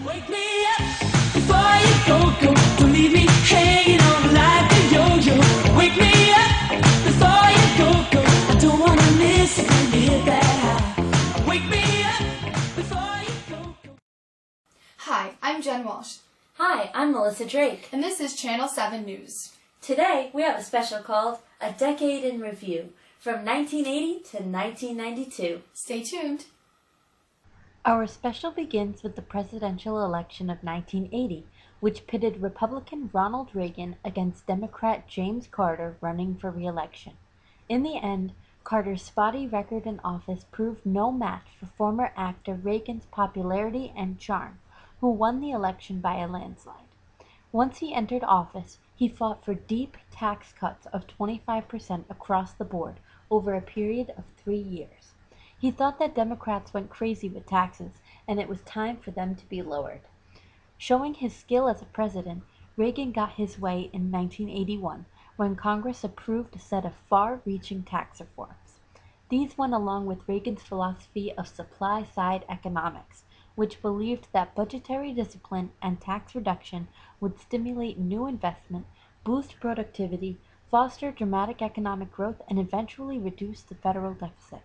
Wake me up before you go. Don't leave me hanging on like a yo-yo. Wake me up before you go. I don't wanna miss it when you hit that high. Wake me up before you go. Hi, I'm Jen Walsh. Hi, I'm Melissa Drake. And this is Channel 7 News. Today, we have a special called A Decade in Review, from 1980 to 1992. Stay tuned. Our special begins with the presidential election of 1980, which pitted Republican Ronald Reagan against Democrat James Carter running for re-election. In the end, Carter's spotty record in office proved no match for former actor Reagan's popularity and charm, who won the election by a landslide. Once he entered office, he fought for deep tax cuts of 25% across the board over a period of 3 years. He thought that Democrats went crazy with taxes, and it was time for them to be lowered. Showing his skill as a president, Reagan got his way in 1981, when Congress approved a set of far-reaching tax reforms. These went along with Reagan's philosophy of supply-side economics, which believed that budgetary discipline and tax reduction would stimulate new investment, boost productivity, foster dramatic economic growth, and eventually reduce the federal deficit.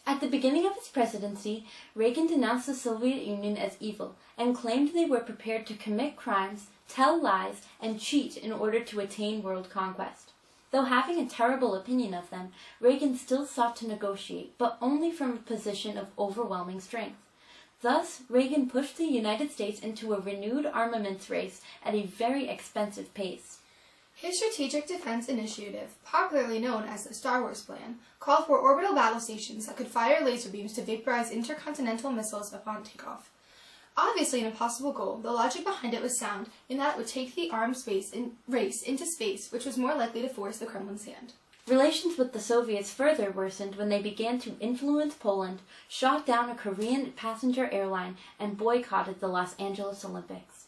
At the beginning of his presidency, Reagan denounced the Soviet Union as evil and claimed they were prepared to commit crimes, tell lies, and cheat in order to attain world conquest. Though having a terrible opinion of them, Reagan still sought to negotiate, but only from a position of overwhelming strength. Thus, Reagan pushed the United States into a renewed armaments race at a very expensive pace. His Strategic Defense Initiative, popularly known as the Star Wars Plan, called for orbital battle stations that could fire laser beams to vaporize intercontinental missiles upon takeoff. Obviously an impossible goal, the logic behind it was sound in that it would take the arms race into space, which was more likely to force the Kremlin's hand. Relations with the Soviets further worsened when they began to influence Poland, shot down a Korean passenger airline, and boycotted the Los Angeles Olympics.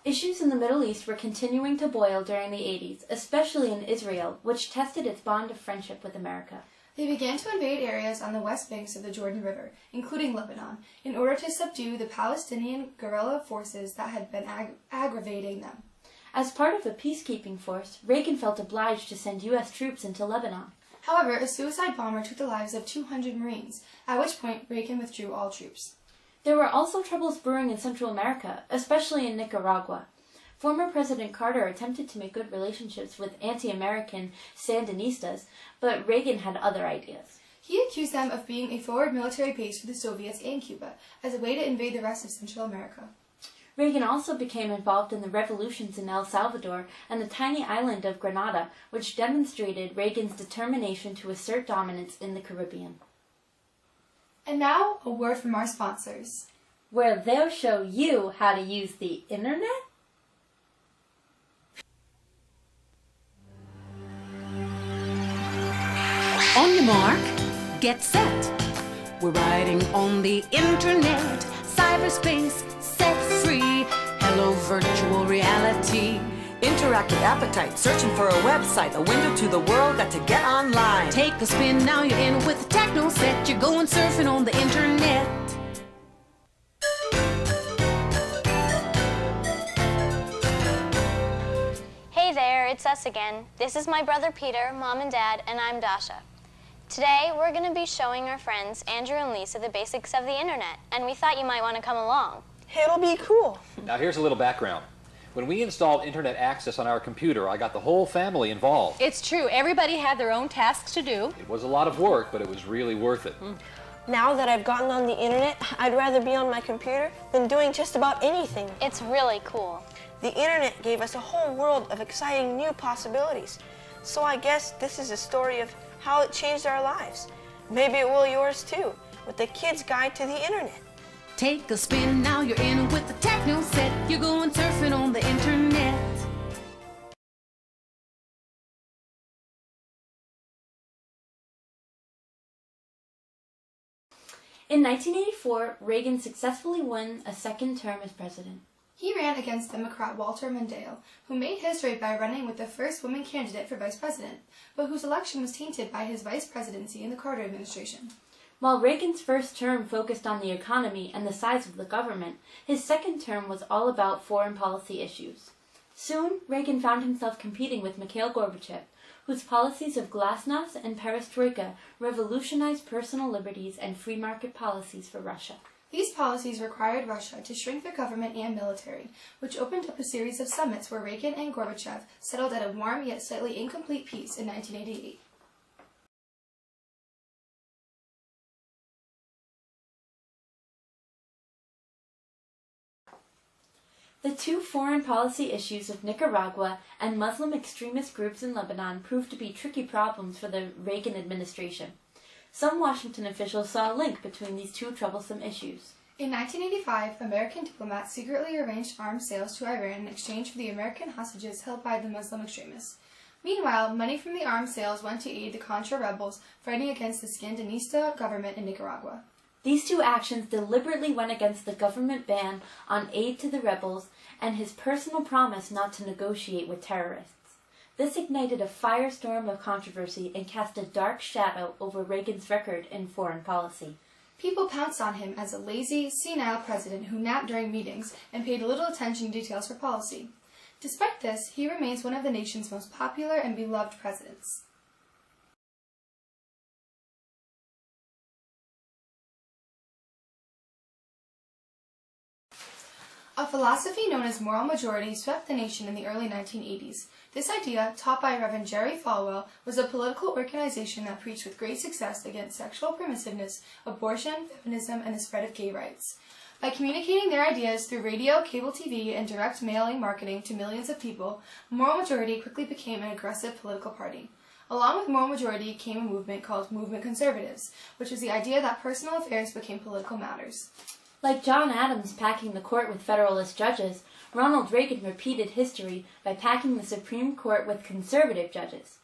Issues in the Middle East were continuing to boil during the 80s, especially in Israel, which tested its bond of friendship with America. They began to invade areas on the west banks of the Jordan River, including Lebanon, in order to subdue the Palestinian guerrilla forces that had been aggravating them. As part of a peacekeeping force, Reagan felt obliged to send U.S. troops into Lebanon. However, a suicide bomber took the lives of 200 Marines, at which point Reagan withdrew all troops. There were also troubles brewing in Central America, especially in Nicaragua. Former President Carter attempted to make good relationships with anti-American Sandinistas, but Reagan had other ideas. He accused them of being a forward military base for the Soviets and Cuba, as a way to invade the rest of Central America. Reagan also became involved in the revolutions in El Salvador and the tiny island of Grenada, which demonstrated Reagan's determination to assert dominance in the Caribbean. And now, a word from our sponsors. Where they'll show you how to use the internet? On your mark, get set. We're riding on the internet, cyberspace, set free. Hello, virtual reality. Interactive appetite, searching for a website, a window to the world, got to get online. Take a spin, now you're in with the techno set. You're going surfing on the internet. Hey there, it's us again. This is my brother Peter, Mom and Dad, and I'm Dasha. Today, we're going to be showing our friends Andrew and Lisa the basics of the internet, and we thought you might want to come along. It'll be cool. Now here's a little background. When we installed internet access on our computer, I got the whole family involved. It's true. Everybody had their own tasks to do. It was a lot of work, but it was really worth it. Now that I've gotten on the internet, I'd rather be on my computer than doing just about anything. It's really cool. The internet gave us a whole world of exciting new possibilities. So I guess this is a story of how it changed our lives. Maybe it will yours too, with the Kid's Guide to the Internet. Take a spin, now you're in with the techno set. You're going surfing on the internet. In In 1984, Reagan successfully won a second term as president. He ran against Democrat Walter Mondale, who made history by running with the first woman candidate for vice president, but whose election was tainted by his vice presidency in the Carter administration. While Reagan's first term focused on the economy and the size of the government, his second term was all about foreign policy issues. Soon, Reagan found himself competing with Mikhail Gorbachev, whose policies of glasnost and perestroika revolutionized personal liberties and free market policies for Russia. These policies required Russia to shrink their government and military, which opened up a series of summits where Reagan and Gorbachev settled at a warm yet slightly incomplete peace in 1988. The two foreign policy issues of Nicaragua and Muslim extremist groups in Lebanon proved to be tricky problems for the Reagan administration. Some Washington officials saw a link between these two troublesome issues. In 1985, American diplomats secretly arranged arms sales to Iran in exchange for the American hostages held by the Muslim extremists. Meanwhile, money from the arms sales went to aid the Contra rebels fighting against the Sandinista government in Nicaragua. These two actions deliberately went against the government ban on aid to the rebels and his personal promise not to negotiate with terrorists. This ignited a firestorm of controversy and cast a dark shadow over Reagan's record in foreign policy. People pounced on him as a lazy, senile president who napped during meetings and paid little attention to details for policy. Despite this, he remains one of the nation's most popular and beloved presidents. A philosophy known as moral majority swept the nation in the early 1980s. This idea, taught by Reverend Jerry Falwell, was a political organization that preached with great success against sexual permissiveness, abortion, feminism, and the spread of gay rights. By communicating their ideas through radio, cable TV, and direct mailing marketing to millions of people, Moral Majority quickly became an aggressive political party. Along with Moral Majority came a movement called Movement Conservatives, which was the idea that personal affairs became political matters. Like John Adams packing the court with Federalist judges, Ronald Reagan repeated history by packing the Supreme Court with conservative judges.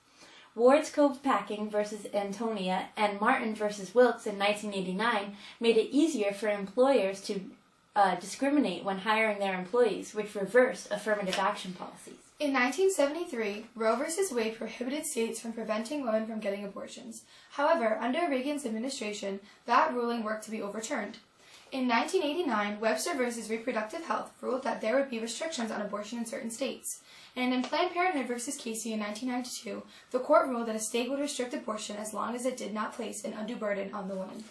Ward's Cove packing versus Antonia and Martin versus Wilkes in 1989 made it easier for employers to discriminate when hiring their employees, which reversed affirmative action policies. In 1973, Roe v. Wade prohibited states from preventing women from getting abortions. However, under Reagan's administration, that ruling worked to be overturned. In 1989, Webster v. Reproductive Health ruled that there would be restrictions on abortion in certain states. And in Planned Parenthood v. Casey in 1992, the court ruled that a state would restrict abortion as long as it did not place an undue burden on the woman.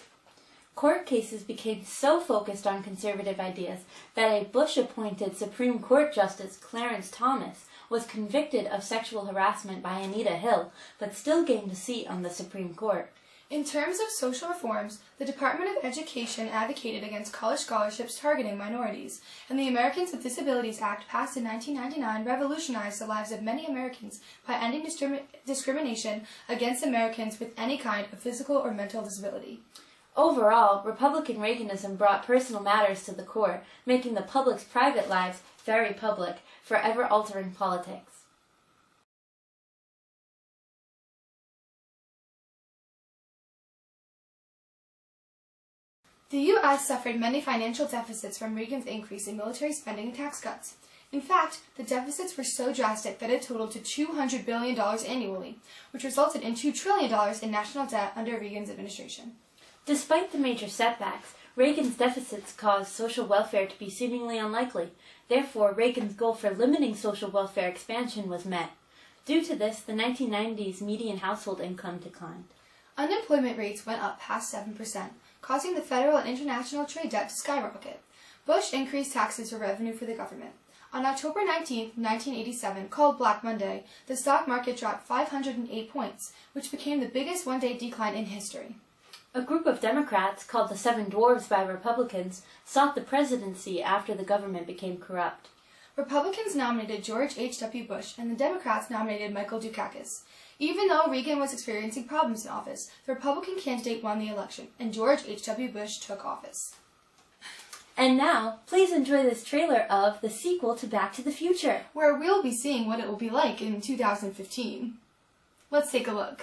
Court cases became so focused on conservative ideas that a Bush-appointed Supreme Court Justice, Clarence Thomas, was convicted of sexual harassment by Anita Hill, but still gained a seat on the Supreme Court. In terms of social reforms, the Department of Education advocated against college scholarships targeting minorities, and the Americans with Disabilities Act passed in 1999 revolutionized the lives of many Americans by ending discrimination against Americans with any kind of physical or mental disability. Overall, Republican Reaganism brought personal matters to the core, making the public's private lives very public, forever altering politics. The U.S. suffered many financial deficits from Reagan's increase in military spending and tax cuts. In fact, the deficits were so drastic that it totaled to $200 billion annually, which resulted in $2 trillion in national debt under Reagan's administration. Despite the major setbacks, Reagan's deficits caused social welfare to be seemingly unlikely. Therefore, Reagan's goal for limiting social welfare expansion was met. Due to this, the 1990s median household income declined. Unemployment rates went up past 7%, causing the federal and international trade debt to skyrocket. Bush increased taxes for revenue for the government. On October 19, 1987, called Black Monday, the stock market dropped 508 points, which became the biggest one-day decline in history. A group of Democrats, called the Seven Dwarfs by Republicans, sought the presidency after the government became corrupt. Republicans nominated George H.W. Bush, and the Democrats nominated Michael Dukakis. Even though Reagan was experiencing problems in office, the Republican candidate won the election, and George H.W. Bush took office. And now, please enjoy this trailer of the sequel to Back to the Future, where we'll be seeing what it will be like in 2015. Let's take a look.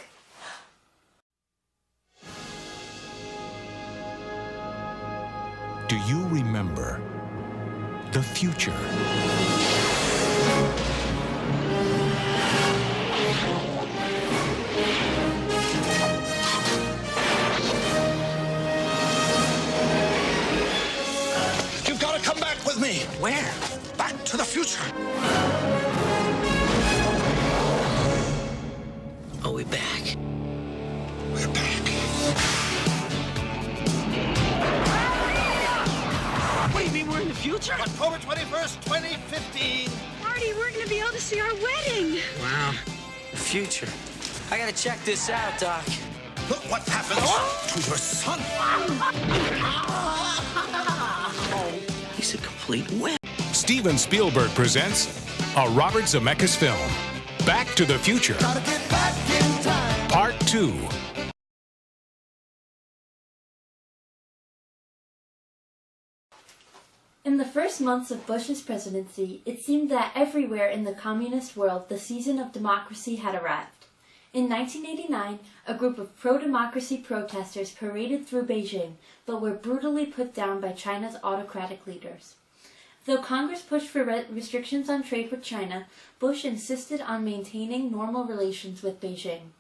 Do you remember the future? You've got to come back with me. Where? Back to the future. Are we back? We're back. What do you mean we're in the future? October 21st, 2015. Marty, we're going to be able to see our wedding. Wow. The future. I got to check this out, Doc. Look what happens to your son. Oh, he's a complete wimp. Steven Spielberg presents a Robert Zemeckis film, Back to the Future, Part 2. In the first months of Bush's presidency, it seemed that everywhere in the communist world the season of democracy had arrived. In 1989, a group of pro-democracy protesters paraded through Beijing, but were brutally put down by China's autocratic leaders. Though Congress pushed for restrictions on trade with China, Bush insisted on maintaining normal relations with Beijing.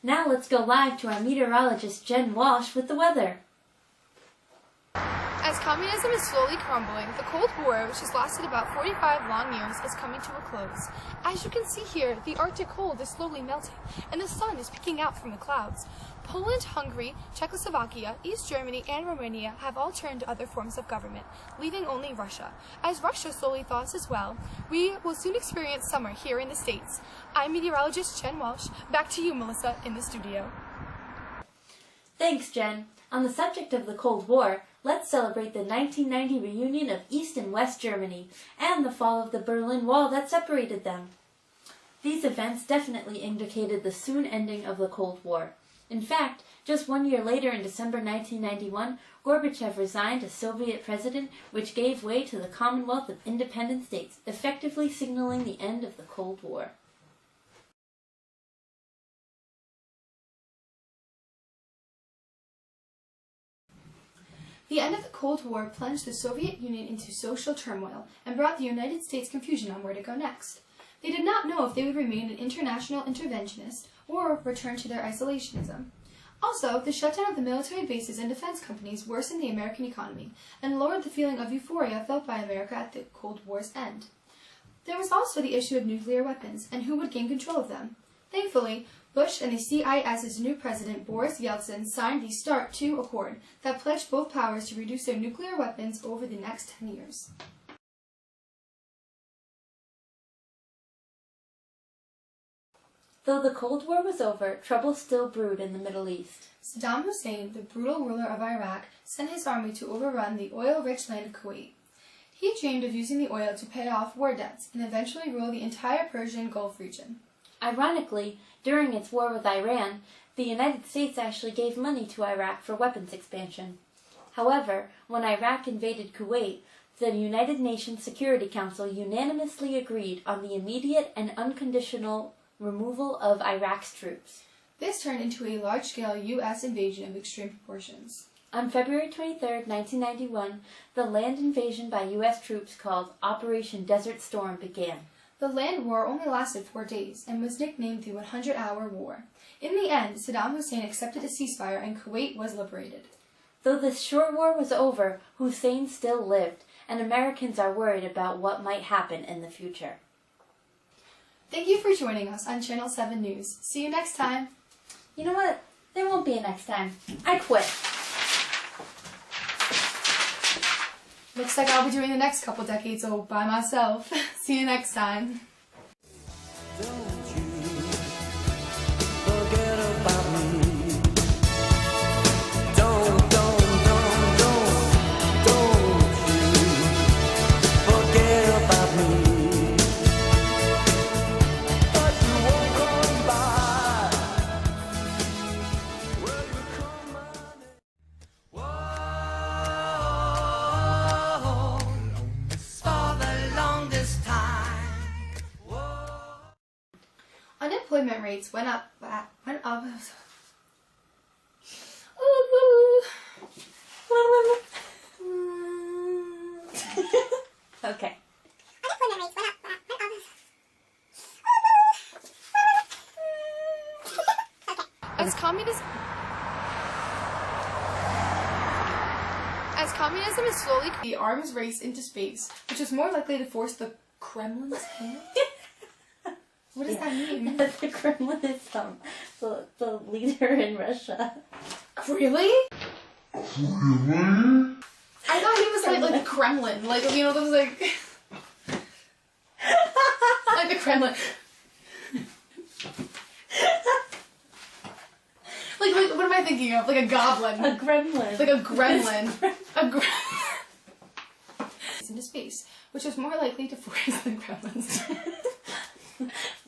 Now let's go live to our meteorologist Jen Walsh with the weather. As communism is slowly crumbling, the Cold War, which has lasted about 45 long years, is coming to a close. As you can see here, the Arctic cold is slowly melting, and the sun is peeking out from the clouds. Poland, Hungary, Czechoslovakia, East Germany, and Romania have all turned to other forms of government, leaving only Russia. As Russia slowly thaws as well, we will soon experience summer here in the States. I'm meteorologist Jen Walsh. Back to you, Melissa, in the studio. Thanks, Jen. On the subject of the Cold War, let's celebrate the 1990 reunion of East and West Germany and the fall of the Berlin Wall that separated them. These events definitely indicated the soon ending of the Cold War. In fact, just 1 year later in December 1991, Gorbachev resigned as Soviet president, which gave way to the Commonwealth of Independent States, effectively signaling the end of the Cold War. The end of the Cold War plunged the Soviet Union into social turmoil and brought the United States confusion on where to go next. They did not know if they would remain an international interventionist or return to their isolationism. Also, the shutdown of the military bases and defense companies worsened the American economy and lowered the feeling of euphoria felt by America at the Cold War's end. There was also the issue of nuclear weapons and who would gain control of them. Thankfully, Bush and the CIS's new president, Boris Yeltsin, signed the START II Accord that pledged both powers to reduce their nuclear weapons over the next 10 years. Though the Cold War was over, trouble still brewed in the Middle East. Saddam Hussein, the brutal ruler of Iraq, sent his army to overrun the oil-rich land of Kuwait. He dreamed of using the oil to pay off war debts and eventually rule the entire Persian Gulf region. Ironically, during its war with Iran, the United States actually gave money to Iraq for weapons expansion. However, when Iraq invaded Kuwait, the United Nations Security Council unanimously agreed on the immediate and unconditional removal of Iraq's troops. This turned into a large-scale U.S. invasion of extreme proportions. On February 23, 1991, the land invasion by U.S. troops called Operation Desert Storm began. The land war only lasted 4 days and was nicknamed the 100-Hour War. In the end, Saddam Hussein accepted a ceasefire and Kuwait was liberated. Though this short war was over, Hussein still lived, and Americans are worried about what might happen in the future. Thank you for joining us on Channel 7 News. See you next time. You know what? There won't be a next time. I quit. Looks like I'll be doing the next couple decades all by myself. See you next time. Unemployment rates went up. Okay. As communism is slowly the arms race into space, which is more likely to force the Kremlin's hand. What does that mean? The Kremlin is the leader in Russia. Really? I thought he was like the Kremlin, like you know those like like the Kremlin. Like what am I thinking of? Like a goblin. A gremlin. Like a gremlin. Into space, which is more likely to force the Kremlin's.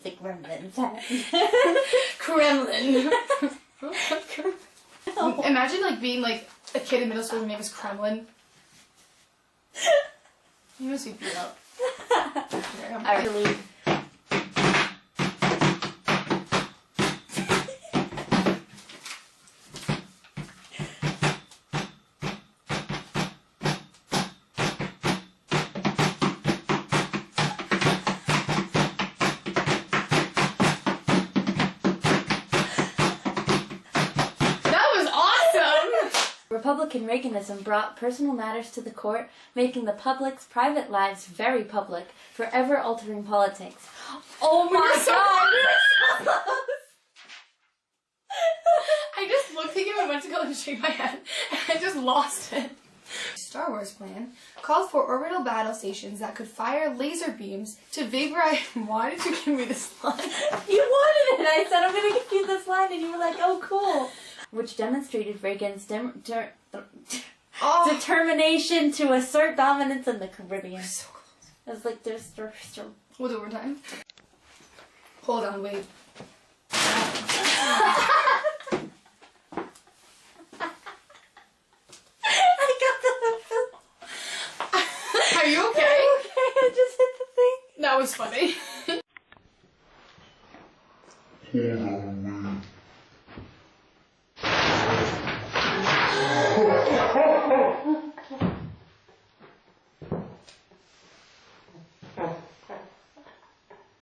The gremlin's Kremlin. Imagine like being like a kid in middle school whose name was Kremlin. You must be beat up. I really. Republican Reaganism brought personal matters to the court, making the public's private lives very public, forever altering politics. Oh my god! I just looked at you and went to go and shake my head, and I just lost it. Star Wars plan called for orbital battle stations that could fire laser beams to vaporize. Why did you give me this line? You wanted it! I said I'm gonna give you this line, and you were like, oh cool. Which demonstrated Reagan's determination to assert dominance in the Caribbean. So close. I was like, there's... We'll do it one time. Hold on, wait. I got the... Are you okay? I'm okay, I just hit the thing. That was funny. Hold on, wait.